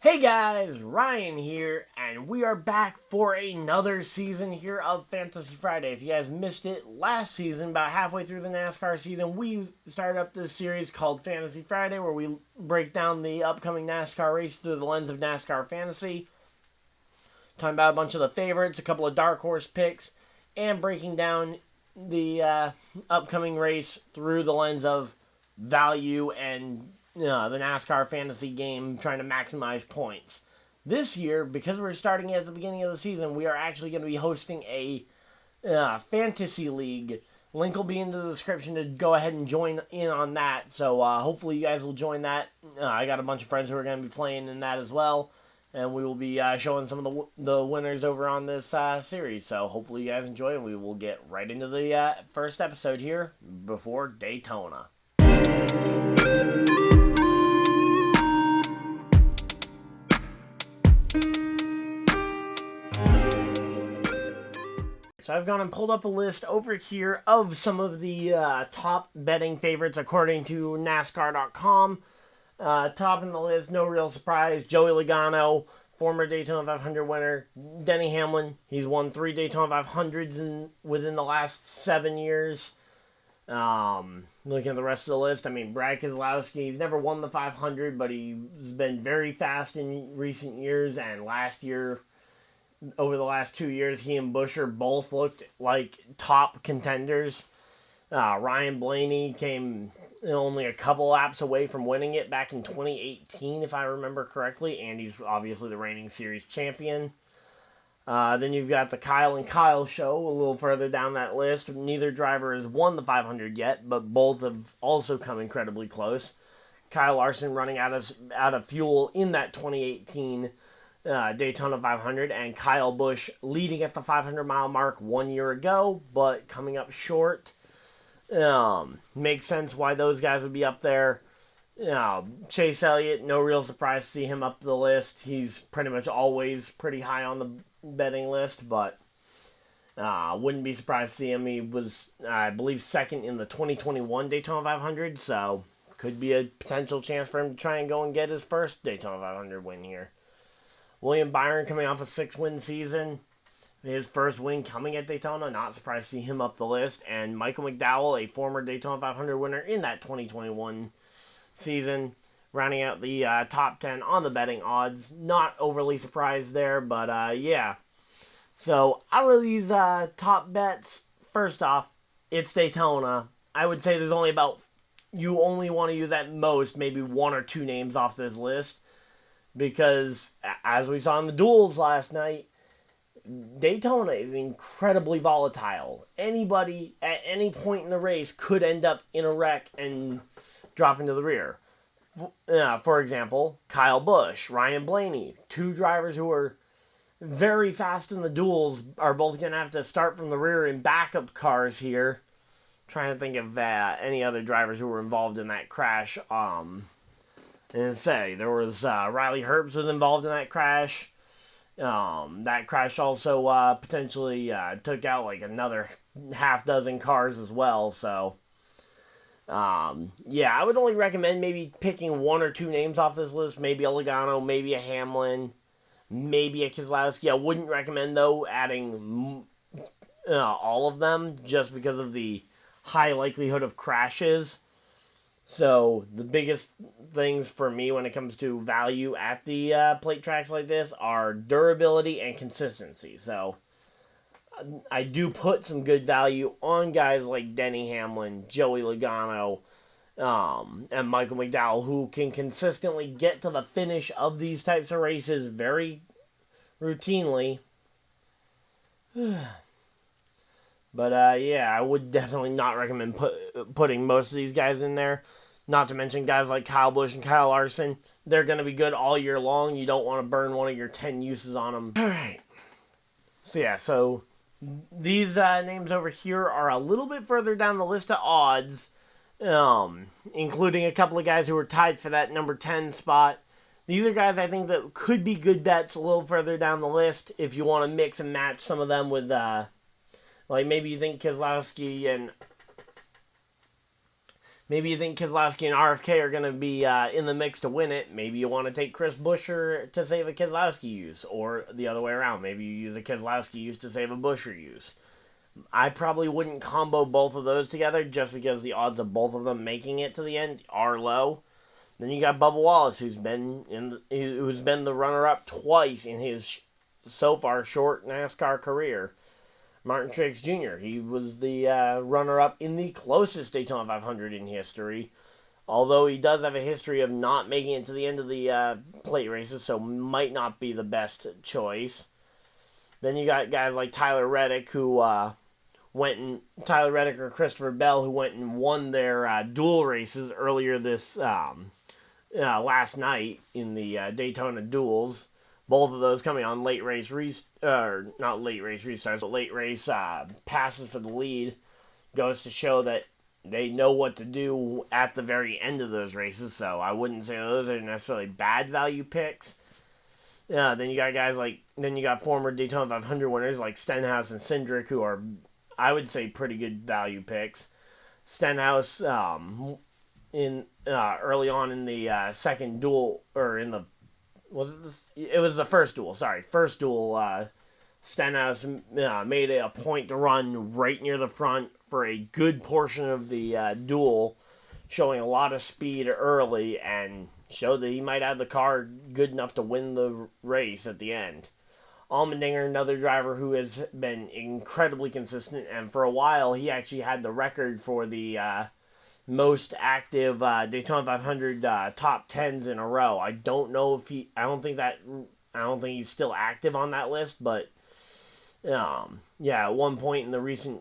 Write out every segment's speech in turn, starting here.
Hey guys, Ryan here, and we are back for another season here of Fantasy Friday. If you guys missed it last season, about halfway through the NASCAR season, we started up this series called Fantasy Friday, where we break down the upcoming NASCAR race through the lens of NASCAR Fantasy, talking about a bunch of the favorites, a couple of dark horse picks, and breaking down the upcoming race through the lens of value and the NASCAR fantasy game, trying to maximize points. This year, because we're starting at the beginning of the season, we are actually going to be hosting a fantasy league. Link will be in the description to go ahead and join in on that. So hopefully you guys will join that. I got a bunch of friends who are going to be playing in that as well. And we will be showing some of the winners over on this series. So hopefully you guys enjoy, and we will get right into the first episode here before Daytona. So I've gone and pulled up a list over here of some of the top betting favorites according to NASCAR.com. Top in the list, no real surprise, Joey Logano, former Daytona 500 winner. Denny Hamlin, he's won 3 Daytona 500s within the last 7 years. Looking at the rest of the list, Brad Keselowski, he's never won the 500, but he's been very fast in recent years, and last year, over the last 2 years, he and Buescher both looked like top contenders. Ryan Blaney came only a couple laps away from winning it back in 2018, if I remember correctly, and he's obviously the reigning series champion. Then you've got the Kyle and Kyle show a little further down that list. Neither driver has won the 500 yet, but both have also come incredibly close. Kyle Larson running out of fuel in that 2018 Daytona 500, and kylebusch leading at the 500-mile mark 1 year ago, but coming up short. Makes sense why those guys would be up there. Chase Elliott, no real surprise to see him up the list. He's pretty much always pretty high on the betting list, but wouldn't be surprised to see him. He was, I believe, second in the 2021 Daytona 500, so could be a potential chance for him to try and go and get his first Daytona 500 win here. William Byron coming off a 6-win season. His first win coming at Daytona. Not surprised to see him up the list. And Michael McDowell, a former Daytona 500 winner in that 2021 season, rounding out the top 10 on the betting odds. Not overly surprised there, but yeah. So out of these top bets, first off, it's Daytona. I would say there's only you only want to use at most maybe 1 or 2 names off this list. Because, as we saw in the duels last night, Daytona is incredibly volatile. Anybody, at any point in the race, could end up in a wreck and drop into the rear. For example, Kyle Busch, Ryan Blaney, 2 drivers who are very fast in the duels, are both going to have to start from the rear in backup cars here. Trying to think of any other drivers who were involved in that crash. And say, there was Riley Herbst was involved in that crash. That crash also potentially took out like another half dozen cars as well. So, yeah, I would only recommend maybe picking 1 or 2 names off this list. Maybe a Logano, maybe a Hamlin, maybe a Keselowski. I wouldn't recommend, though, adding all of them just because of the high likelihood of crashes. So, the biggest things for me when it comes to value at the plate tracks like this are durability and consistency. So, I do put some good value on guys like Denny Hamlin, Joey Logano, and Michael McDowell, who can consistently get to the finish of these types of races very routinely. But, yeah, I would definitely not recommend putting most of these guys in there. Not to mention guys like Kyle Busch and Kyle Larson. They're going to be good all year long. You don't want to burn one of your 10 uses on them. All right. So, yeah, these names over here are a little bit further down the list of odds, including a couple of guys who are tied for that number 10 spot. These are guys I think that could be good bets a little further down the list if you want to mix and match some of them with, like maybe you think Keselowski and Maybe you think Keselowski and RFK are going to be in the mix to win it. Maybe you want to take chrisbuescher to save a Keselowski use, or the other way around. Maybe you use a Keselowski use to save a Buescher use. I probably wouldn't combo both of those together just because the odds of both of them making it to the end are low. Then you got Bubba Wallace, who's been the runner-up twice in his so far short NASCAR career. Martin Truex Jr. He was the runner-up in the closest Daytona 500 in history, although he does have a history of not making it to the end of the plate races, so might not be the best choice. Then you got guys like Tyler Reddick, who Tyler Reddick or Christopher Bell, who went and won their dual races earlier this last night in the Daytona duels. Both of those coming on late race not late race restarts, but late race passes for the lead. Goes to show that they know what to do at the very end of those races, so I wouldn't say those are necessarily bad value picks. Then you got former Daytona 500 winners like Stenhouse and Cindric, who are, I would say, pretty good value picks. Stenhouse in early on in the second duel, or in the it was the first duel. Sorry, first duel. Stenhouse made it a point to run right near the front for a good portion of the duel, showing a lot of speed early and showed that he might have the car good enough to win the race at the end. Allmendinger, another driver who has been incredibly consistent, and for a while he actually had the record for the most active Daytona 500 top 10s in a row. I don't think he's still active on that list, but at one point in the recent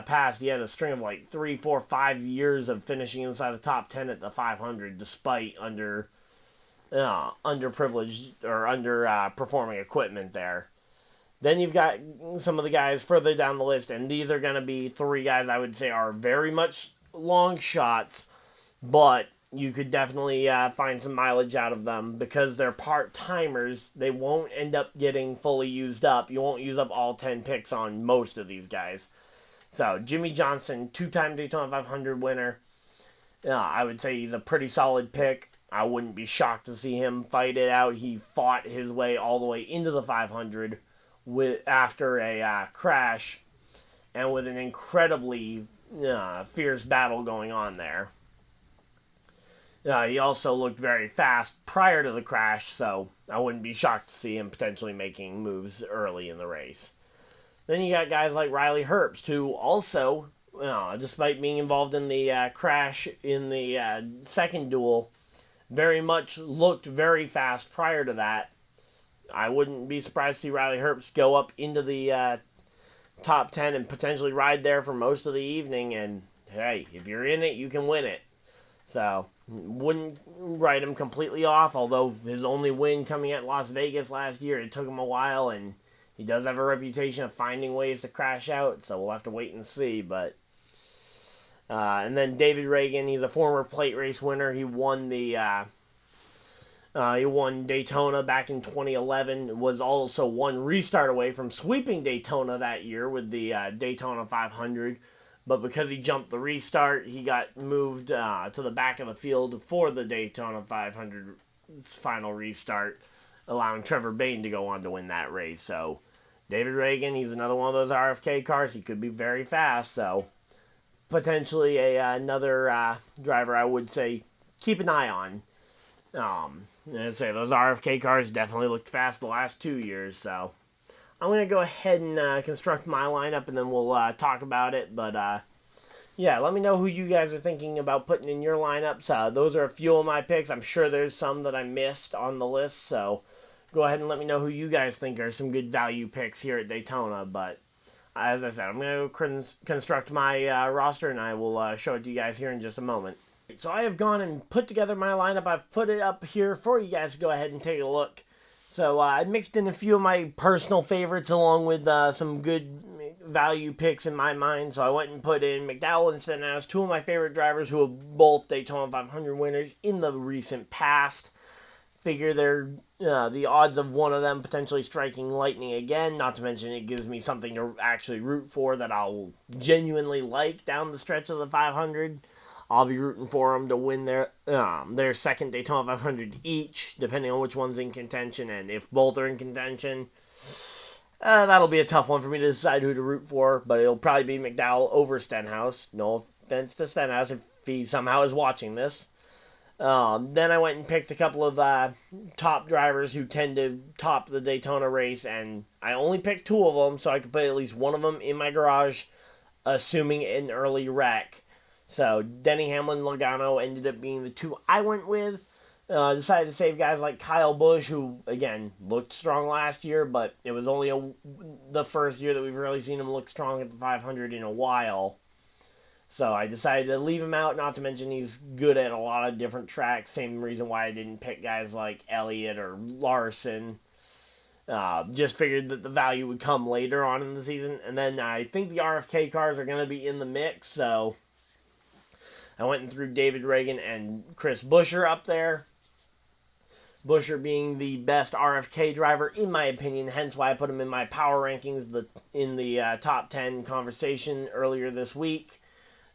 past, he had a string of like 3, 4, 5 years of finishing inside the top 10 at the 500, despite underprivileged or underperforming equipment there. Then you've got some of the guys further down the list, and these are going to be three guys I would say are very much long shots, but you could definitely find some mileage out of them because they're part-timers. They won't end up getting fully used up. You won't use up all 10 picks on most of these guys. So, Jimmy Johnson, 2-time Daytona 500 winner. I would say he's a pretty solid pick. I wouldn't be shocked to see him fight it out. He fought his way all the way into the 500 after a crash and with an incredibly fierce battle going on there. He also looked very fast prior to the crash, so I wouldn't be shocked to see him potentially making moves early in the race. Then you got guys like Riley Herbst, who also, despite being involved in the crash in the second duel, very much looked very fast prior to that. I wouldn't be surprised to see Riley Herbst go up into the top 10 and potentially ride there for most of the evening, and hey, if you're in it, you can win it. So, wouldn't write him completely off, although his only win coming at Las Vegas last year, it took him a while, and he does have a reputation of finding ways to crash out, so we'll have to wait and see, but and then davidragan, he's a former plate race winner. He won Daytona back in 2011, was also one restart away from sweeping Daytona that year with the Daytona 500, but because he jumped the restart, he got moved to the back of the field for the Daytona 500's final restart, allowing Trevor Bayne to go on to win that race. So, davidragan, he's another one of those RFK cars. He could be very fast, so potentially another driver I would say keep an eye on. I'd say those RFK cars definitely looked fast the last 2 years, so I'm going to go ahead and construct my lineup, and then we'll talk about it, but let me know who you guys are thinking about putting in your lineups. Those are a few of my picks. I'm sure there's some that I missed on the list, so go ahead and let me know who you guys think are some good value picks here at Daytona, but as I said, I'm going to construct my roster, and I will show it to you guys here in just a moment. So I have gone and put together my lineup. I've put it up here for you guys to go ahead and take a look. So I mixed in a few of my personal favorites along with some good value picks in my mind. So I went and put in McDowell and Stenhouse, two of my favorite drivers who are both Daytona 500 winners in the recent past. Figure they're the odds of one of them potentially striking lightning again, not to mention it gives me something to actually root for that I'll genuinely like down the stretch of the 500. I'll be rooting for them to win their second Daytona 500 each, depending on which one's in contention. And if both are in contention, that'll be a tough one for me to decide who to root for. But it'll probably be McDowell over Stenhouse. No offense to Stenhouse if he somehow is watching this. Then I went and picked a couple of top drivers who tend to top the Daytona race, and I only picked 2 of them so I could put at least one of them in my garage, assuming an early wreck. So Denny Hamlin, Logano ended up being the 2 I went with. Decided to save guys like Kylebusch, who, again, looked strong last year, but it was only the first year that we've really seen him look strong at the 500 in a while. So I decided to leave him out, not to mention he's good at a lot of different tracks. Same reason why I didn't pick guys like Elliott or Larson. Just figured that the value would come later on in the season. And then I think the RFK cars are going to be in the mix, so I went and threw davidragan and chrisbuescher up there. Buescher being the best RFK driver, in my opinion, hence why I put him in my power rankings in the top 10 conversation earlier this week.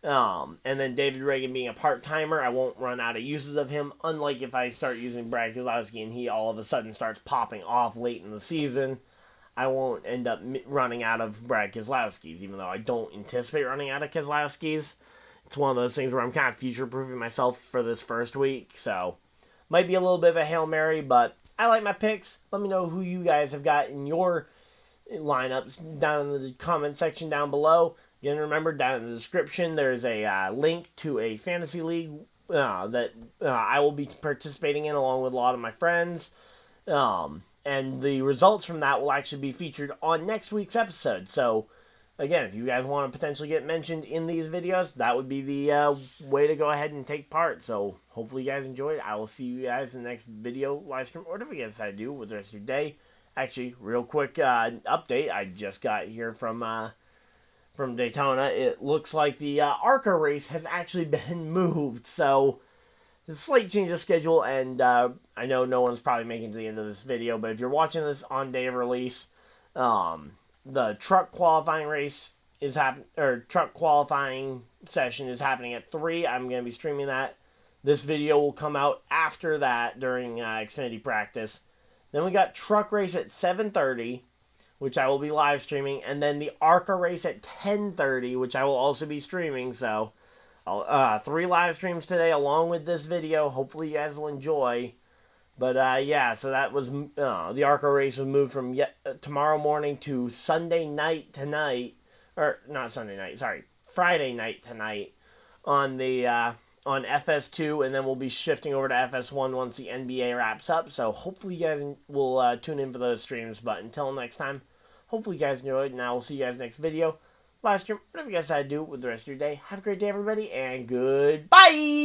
And then davidragan being a part-timer, I won't run out of uses of him, unlike if I start using bradkeselowski and he all of a sudden starts popping off late in the season. I won't end up running out of bradkeselowskis, even though I don't anticipate running out of Keselowskis. It's one of those things where I'm kind of future-proofing myself for this first week, so might be a little bit of a Hail Mary, but I like my picks. Let me know who you guys have got in your lineups down in the comment section down below. Again, remember, down in the description, there's a link to a fantasy league that I will be participating in along with a lot of my friends. And the results from that will actually be featured on next week's episode. So, again, if you guys want to potentially get mentioned in these videos, that would be the way to go ahead and take part. So, hopefully you guys enjoyed. I will see you guys in the next video, live stream, or whatever you guys decide to do with the rest of your day. Actually, real quick update I just got here from Daytona. It looks like the ARCA race has actually been moved. So, a slight change of schedule, and I know no one's probably making it to the end of this video, but if you're watching this on day of release, the truck qualifying race is truck qualifying session is happening at 3. I'm going to be streaming that. This video will come out after that during Xfinity practice. Then we got truck race at 7:30, which I will be live streaming, and then the ARCA race at 10:30, which I will also be streaming. So, 3 live streams today along with this video. Hopefully you guys will enjoy. But yeah, so that was the ARCA race was moved from tomorrow morning to Sunday night tonight, or not Sunday night, sorry, Friday night tonight on the on FS2, and then we'll be shifting over to FS1 once the NBA wraps up. So hopefully you guys will tune in for those streams. But until next time, hopefully you guys enjoyed, and I will see you guys next video, live stream, whatever you guys decide to do with the rest of your day. Have a great day, everybody, and goodbye!